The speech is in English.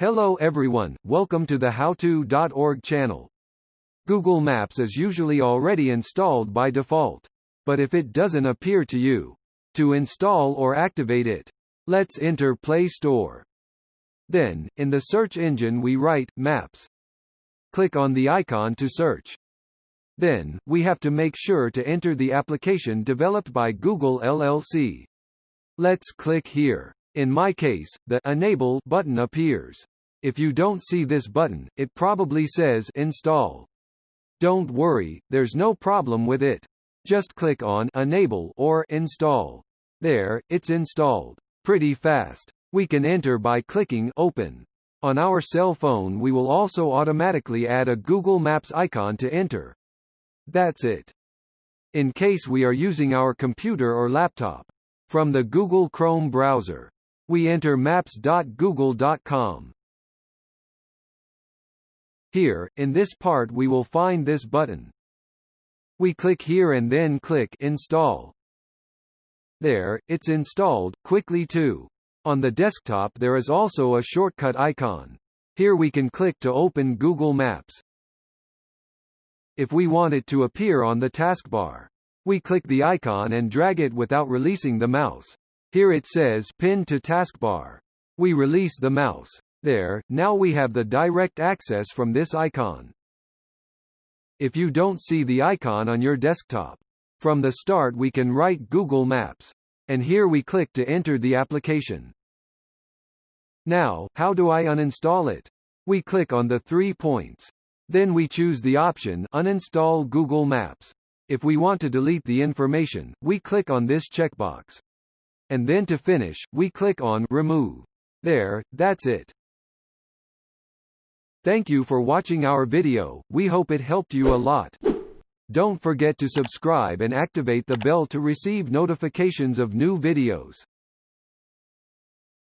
Hello everyone, welcome to the howto.org channel. Google Maps is usually already installed by default. But if it doesn't appear to you, to install or activate it, let's enter Play Store. Then, in the search engine we write, Maps. Click on the icon to search. Then, we have to make sure to enter the application developed by Google LLC. Let's click here. In my case, the Enable button appears. If you don't see this button, it probably says Install. Don't worry, there's no problem with it. Just click on Enable or Install. There, it's installed. Pretty fast. We can enter by clicking Open. On our cell phone we will also automatically add a Google Maps icon to enter. That's it. In case we are using our computer or laptop, from the Google Chrome browser, we enter maps.google.com. Here, in this part we will find this button. We click here and then click Install. There, it's installed, quickly too. On the desktop there is also a shortcut icon. Here we can click to open Google Maps. If we want it to appear on the taskbar, we click the icon and drag it without releasing the mouse. Here it says Pin to taskbar. We release the mouse. There, now we have the direct access from this icon. If you don't see the icon on your desktop, from the start we can write Google Maps. And here we click to enter the application. Now, how do I uninstall it? We click on the 3 points. Then we choose the option Uninstall Google Maps. If we want to delete the information, we click on this checkbox. And then to finish, we click on Remove. There, that's it. Thank you for watching our video, we hope it helped you a lot. Don't forget to subscribe and activate the bell to receive notifications of new videos.